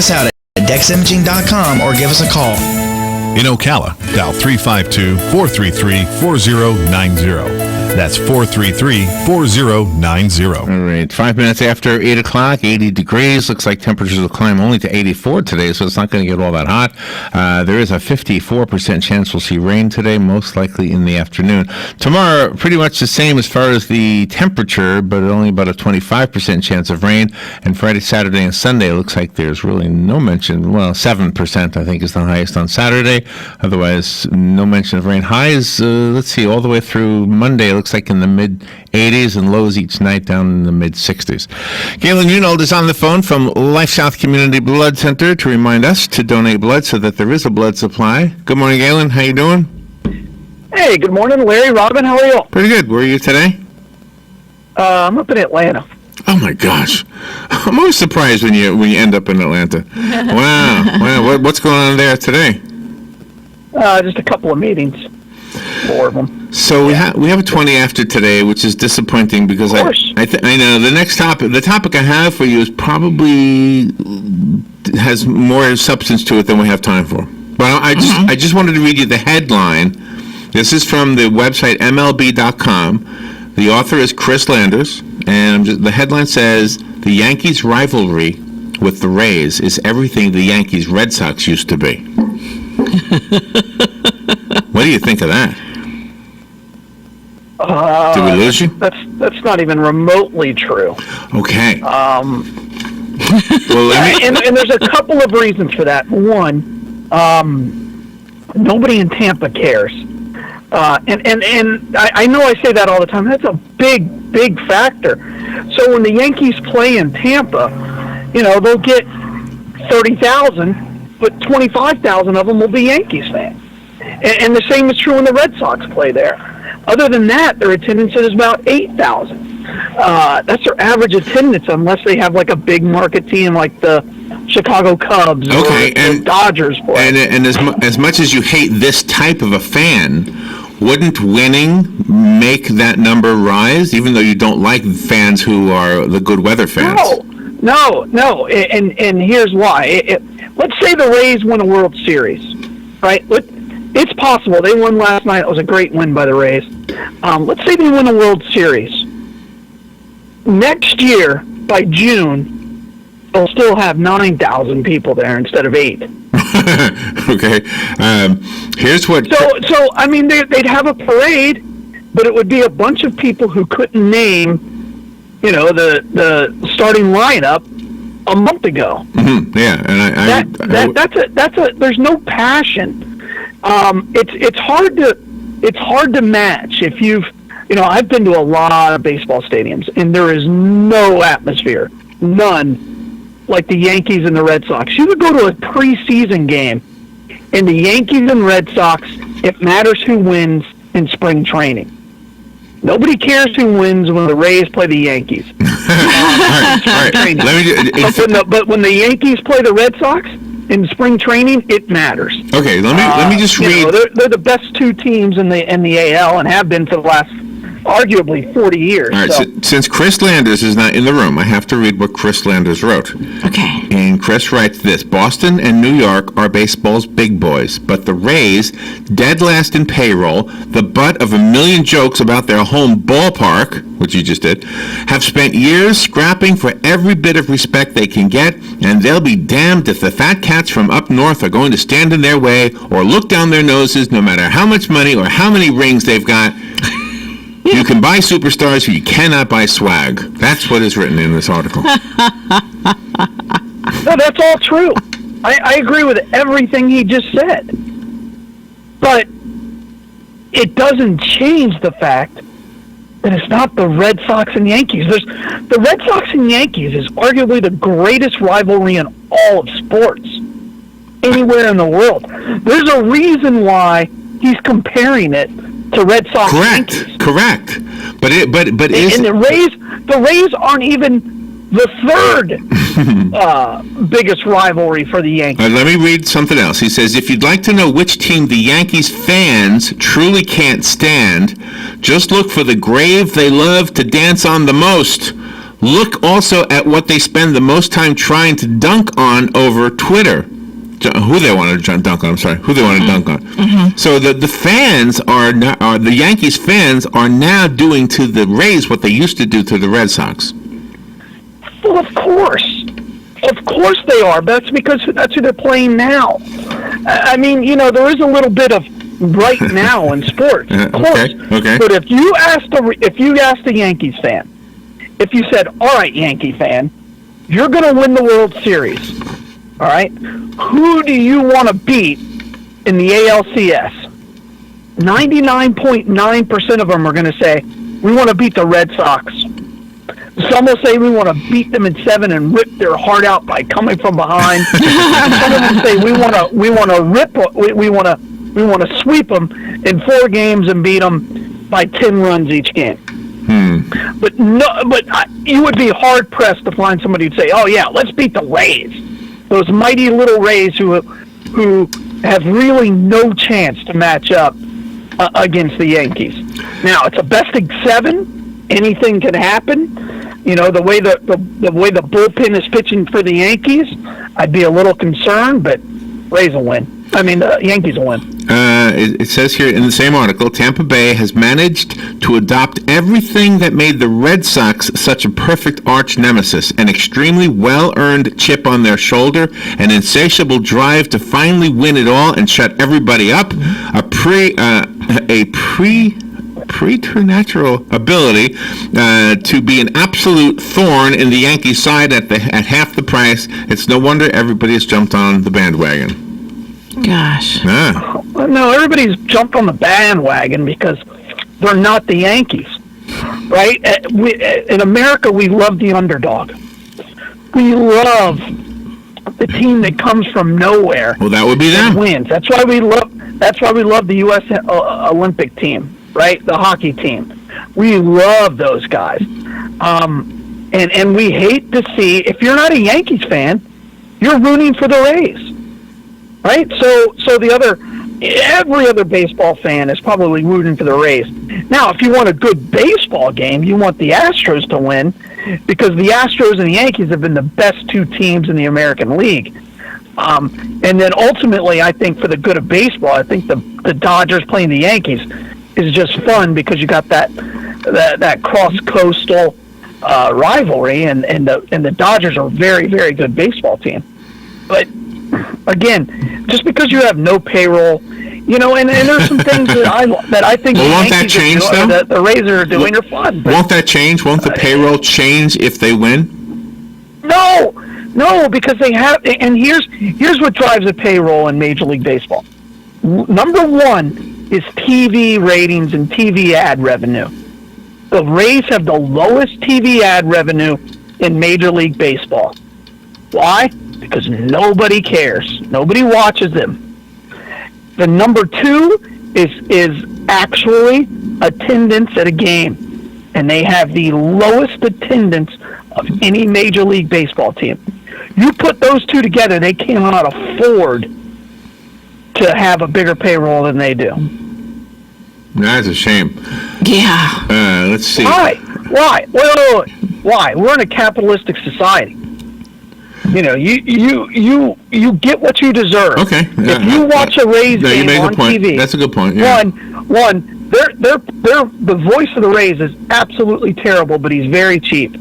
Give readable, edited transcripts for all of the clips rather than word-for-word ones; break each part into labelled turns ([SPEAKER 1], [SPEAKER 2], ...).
[SPEAKER 1] us out at deximaging.com or give us a call.
[SPEAKER 2] In Ocala, dial 352-433-4090. That's 433-4090.
[SPEAKER 3] All right, 5 minutes after 8 o'clock, 80 degrees. Looks like temperatures will climb only to 84 today, so it's not going to get all that hot. There is a 54% chance we'll see rain today, most likely in the afternoon. Tomorrow, pretty much the same as far as the temperature, but only about a 25% chance of rain. And Friday, Saturday, and Sunday, it looks like there's really no mention. Well, 7% I think is the highest on Saturday. Otherwise, no mention of rain. Highs, let's see, all the way through Monday, it looks like in the mid-80s, and lows each night down in the mid-60s. Galen Unold is on the phone from LifeSouth Community Blood Center to remind us to donate blood so that there is a blood supply. Good morning, Galen. How you doing?
[SPEAKER 4] Hey, good morning, Larry, Robin. How are you?
[SPEAKER 3] Pretty good. Where are you today?
[SPEAKER 4] I'm up in Atlanta.
[SPEAKER 3] Oh my gosh! I'm always surprised when you end up in Atlanta. Wow. What's going on there today?
[SPEAKER 4] Just a couple of meetings. 4 of them.
[SPEAKER 3] So we have a 20 after today, which is disappointing because I know the next topic, the topic I have for you is probably has more substance to it than we have time for. But I just wanted to read you the headline. This is from the website MLB.com. The author is Chris Landers, and the headline says, "The Yankees' rivalry with the Rays is everything the Yankees Red Sox used to be." What do you think of that? Did we lose you?
[SPEAKER 4] That's not even remotely true.
[SPEAKER 3] Okay.
[SPEAKER 4] Well, and there's a couple of reasons for that. One, nobody in Tampa cares. And I know I say that all the time. That's a big factor. So when the Yankees play in Tampa, they'll get 30,000, but 25,000 of them will be Yankees fans. And the same is true when the Red Sox play there. Other than that, their attendance is about 8,000. That's their average attendance, unless they have like a big market team like the Chicago Cubs or the Dodgers play.
[SPEAKER 3] And as much as you hate this type of a fan, wouldn't winning make that number rise, even though you don't like fans who are the good weather fans?
[SPEAKER 4] No. And here's why. Let's say the Rays win a World Series, right? It's possible. They won last night. It was a great win by the Rays. Let's say they win a World Series. Next year, by June, they'll still have 9,000 people there instead of 8.
[SPEAKER 3] Okay. Here's what...
[SPEAKER 4] So I mean, they'd have a parade, but it would be a bunch of people who couldn't name, the starting lineup a month ago.
[SPEAKER 3] Mm-hmm. Yeah, and
[SPEAKER 4] that's a there's no passion. It's hard to match if I've been to a lot of baseball stadiums, and there is no atmosphere, none, like the Yankees and the Red Sox. You would go to a preseason game, and the Yankees and Red Sox, it matters who wins in spring training. Nobody cares who wins when the Rays play the Yankees. But when the Yankees play the Red Sox in spring training, it matters.
[SPEAKER 3] Okay, let me just read.
[SPEAKER 4] They're the best two teams in the AL and have been for the last arguably 40 years.
[SPEAKER 3] All right, so since Chris Landers is not in the room, I have to read what Chris Landers wrote.
[SPEAKER 5] Okay.
[SPEAKER 3] And Chris writes this: Boston and New York are baseball's big boys, but the Rays, dead last in payroll, the butt of a million jokes about their home ballpark, which you just did, have spent years scrapping for every bit of respect they can get, and they'll be damned if the fat cats from up north are going to stand in their way or look down their noses, no matter how much money or how many rings they've got. You can buy superstars, but you cannot buy swag. That's what is written in this article.
[SPEAKER 4] No, that's all true. I agree with everything he just said. But it doesn't change the fact that it's not the Red Sox and Yankees. The Red Sox and Yankees is arguably the greatest rivalry in all of sports, anywhere in the world. There's a reason why he's comparing it to Red Sox.
[SPEAKER 3] Correct. But
[SPEAKER 4] the Rays aren't even the third biggest rivalry for the Yankees.
[SPEAKER 3] Let me read something else. He says, if you'd like to know which team the Yankees fans truly can't stand, just look for the grave they love to dance on the most. Look also at what they spend the most time trying to dunk on over Twitter. Who they want to dunk on? I'm sorry. Who they want to dunk on? Mm-hmm. So the fans the Yankees fans are now doing to the Rays what they used to do to the Red Sox.
[SPEAKER 4] Well, of course they are. That's because that's who they're playing now. I mean, there is a little bit of right now in sports, of course.
[SPEAKER 3] Okay.
[SPEAKER 4] But if you asked a Yankees fan, if you said, "All right, Yankee fan, you're going to win the World Series. All right, who do you want to beat in the ALCS?" 99.9% of them are going to say, "We want to beat the Red Sox." Some will say we want to beat them in 7 and rip their heart out by coming from behind. Some of them say we want to sweep them in 4 games and beat them by 10 runs each game. But you would be hard pressed to find somebody who'd say, "Oh yeah, let's beat the Rays." Those mighty little Rays who have really no chance to match up against the Yankees. Now it's a best of 7. Anything can happen. The way the bullpen is pitching for the Yankees, I'd be a little concerned, but Rays will win. I mean, the Yankees will win.
[SPEAKER 3] It says here in the same article, Tampa Bay has managed to adopt everything that made the Red Sox such a perfect arch nemesis: an extremely well-earned chip on their shoulder, an insatiable drive to finally win it all and shut everybody up, a preternatural ability to be an absolute thorn in the Yankee side at half the price. It's no wonder everybody has jumped on the bandwagon.
[SPEAKER 5] Gosh.
[SPEAKER 3] Ah.
[SPEAKER 4] No, everybody's jumped on the bandwagon because they're not the Yankees, right? In America, we love the underdog. We love the team that comes from nowhere.
[SPEAKER 3] Well, that would be them.
[SPEAKER 4] Wins. That's why we love the U.S. Olympic team, right? The hockey team. We love those guys, and we hate to see, if you're not a Yankees fan, you're rooting for the Rays. Right, so every other baseball fan is probably rooting for the Rays. Now, if you want a good baseball game, you want the Astros to win, because the Astros and the Yankees have been the best 2 teams in the American League. And then ultimately, I think for the good of baseball, I think the Dodgers playing the Yankees is just fun because you got that cross-coastal rivalry, and the Dodgers are a very, very good baseball team. But again, just because you have no payroll, and there's some things that I think
[SPEAKER 3] won't that change, though?
[SPEAKER 4] That the Rays are doing are fun. But,
[SPEAKER 3] won't that change? Won't the payroll change if they win?
[SPEAKER 4] No, because they have. And here's what drives the payroll in Major League Baseball. Number 1 is TV ratings and TV ad revenue. The Rays have the lowest TV ad revenue in Major League Baseball. Why? Because nobody cares. Nobody watches them. The number 2 is actually attendance at a game, and they have the lowest attendance of any Major League Baseball team. You put those 2 together, they cannot afford to have a bigger payroll than they do.
[SPEAKER 3] That's a shame.
[SPEAKER 5] Yeah.
[SPEAKER 3] Let's see.
[SPEAKER 4] Why? Why? We're in a capitalistic society. You get what you deserve.
[SPEAKER 3] Okay.
[SPEAKER 4] If you watch a Rays game on TV,
[SPEAKER 3] that's a good point. Yeah.
[SPEAKER 4] One, the voice of the Rays is absolutely terrible, but he's very cheap.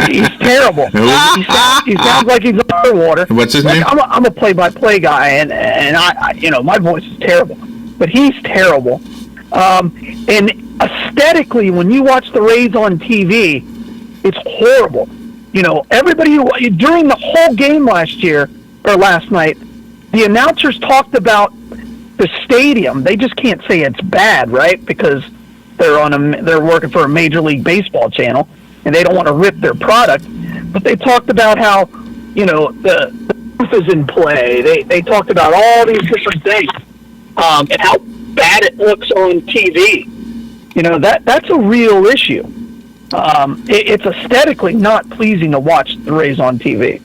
[SPEAKER 4] He's terrible. He sounds like he's underwater.
[SPEAKER 3] What's his name?
[SPEAKER 4] I'm a play-by-play guy, and I my voice is terrible, but he's terrible. And aesthetically, when you watch the Rays on TV, it's horrible. Everybody during the whole game last night, the announcers talked about the stadium. They just can't say it's bad, right? Because they're working for a Major League Baseball channel, and they don't want to rip their product. But they talked about how, the roof is in play. They talked about all these different things, and how bad it looks on TV. That's a real issue. It's aesthetically not pleasing to watch the Rays on TV.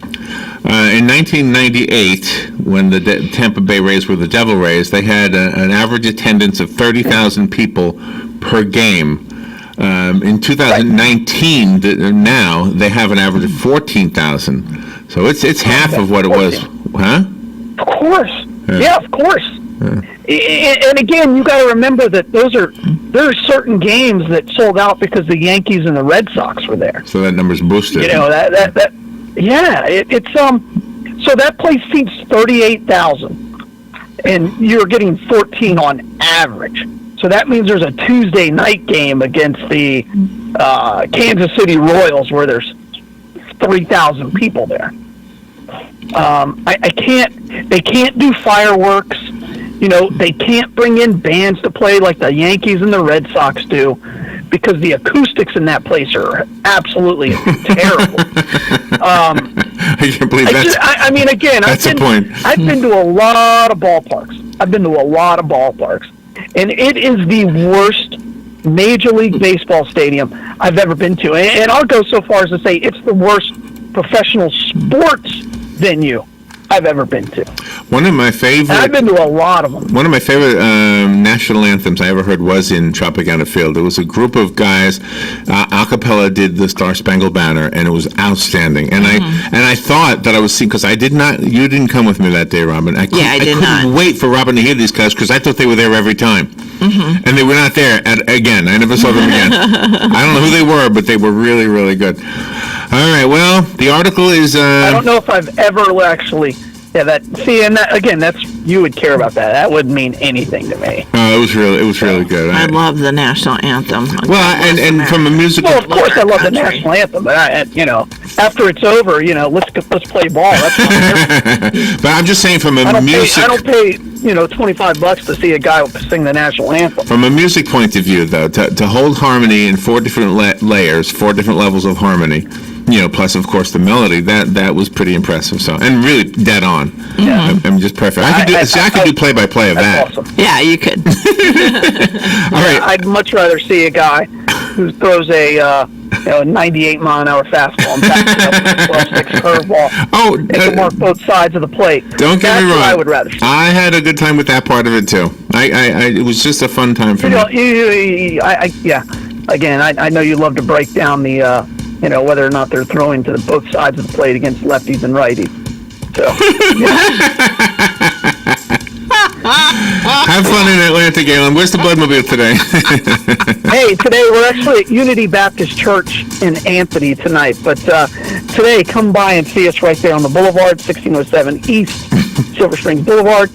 [SPEAKER 3] In 1998, when the Tampa Bay Rays were the Devil Rays, they had an average attendance of 30,000 people per game. In 2019, now they have an average of 14,000. So it's half of what it was, huh?
[SPEAKER 4] Of course. Yeah, of course. And again, you got to remember that there are certain games that sold out because the Yankees and the Red Sox were there.
[SPEAKER 3] So that number's boosted.
[SPEAKER 4] You know it's so that place seats 38,000, and you're getting 14 on average. So that means there's a Tuesday night game against the Kansas City Royals where there's 3,000 people there. They can't do fireworks. You know, they can't bring in bands to play like the Yankees and the Red Sox do because the acoustics in that place are absolutely terrible.
[SPEAKER 3] I can't believe that.
[SPEAKER 4] I mean, again,
[SPEAKER 3] that's a point.
[SPEAKER 4] I've been to a lot of ballparks. And it is the worst Major League Baseball stadium I've ever been to. And I'll go so far as to say it's the worst professional sports venue I've ever been to.
[SPEAKER 3] One of my favorite.
[SPEAKER 4] I've been to a lot of them.
[SPEAKER 3] One of my favorite national anthems I ever heard was in Tropicana Field. It was a group of guys, a cappella did the Star Spangled Banner, and it was outstanding. And I thought that I was seeing, because you didn't come with me that day, Robin. I couldn't wait for Robin to hear these guys because I thought they were there every time. And they were not there again. I never saw them again. I don't know who they were, but they were really, really good. All right, well, the article is...
[SPEAKER 4] I don't know if I've ever actually... Yeah, that's you would care about that. That wouldn't mean anything to me.
[SPEAKER 3] It was really good.
[SPEAKER 5] I love the national anthem.
[SPEAKER 3] Well, and from a musical...
[SPEAKER 4] Well, of course I love the national anthem, but after it's over, let's play ball. That's fine.
[SPEAKER 3] But I'm just saying from a
[SPEAKER 4] I don't pay $25 to see a guy sing the national anthem.
[SPEAKER 3] From a music point of view, though, to hold harmony in 4 different layers, 4 different levels of harmony, plus of course the melody, that was pretty impressive. So, and really dead on.
[SPEAKER 5] Yeah.
[SPEAKER 3] I'm just perfect. I could do play-by-play of that.
[SPEAKER 4] Awesome.
[SPEAKER 5] Yeah, you could.
[SPEAKER 3] All right.
[SPEAKER 4] I'd much rather see a guy who throws a 98-mile-an-hour fastball and backs it up with a 12-6 curveball.
[SPEAKER 3] And
[SPEAKER 4] can mark both sides of the plate.
[SPEAKER 3] Don't get me wrong.
[SPEAKER 4] That's what I would rather see.
[SPEAKER 3] I had a good time with that part of it too. It was just a fun time for me.
[SPEAKER 4] Again, I know you love to break down the whether or not they're throwing to both sides of the plate against lefties and righties. So,
[SPEAKER 3] have fun in Atlanta, Galen. Where's the Bloodmobile today?
[SPEAKER 4] Hey, today we're actually at Unity Baptist Church in Anthony tonight. But today, come by and see us right there on the Boulevard, 1607 East Silver Springs Boulevard,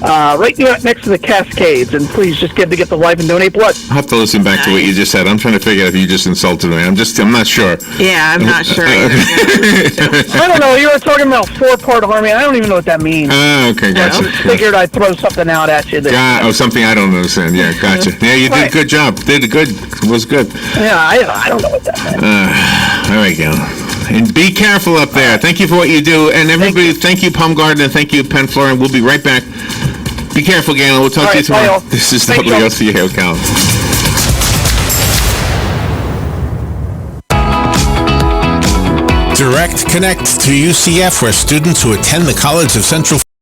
[SPEAKER 4] right next to the Cascades. And please just get the Life and Donate Blood.
[SPEAKER 3] I'll have to listen back to what you just said. I'm trying to figure out if you just insulted me. I'm not sure.
[SPEAKER 5] Yeah, I'm not sure either.
[SPEAKER 4] I don't know. You were talking about 4-part harmony. I don't even know what that means.
[SPEAKER 3] Okay, gotcha.
[SPEAKER 4] I figured I'd throw something out at you.
[SPEAKER 3] Something I don't understand. Yeah, gotcha. Yeah, you did a good job. It was good.
[SPEAKER 4] Yeah, I don't know what that meant.
[SPEAKER 3] All right, Galen. And be careful up there. Thank you for what you do. And everybody, thank you, Palm Garden, and thank you, Penn Flooring. We'll be right back. Be careful, Galen. We'll talk to you tomorrow. This is WLCA Ocala.
[SPEAKER 6] Direct Connect to UCF, where students who attend the College of Central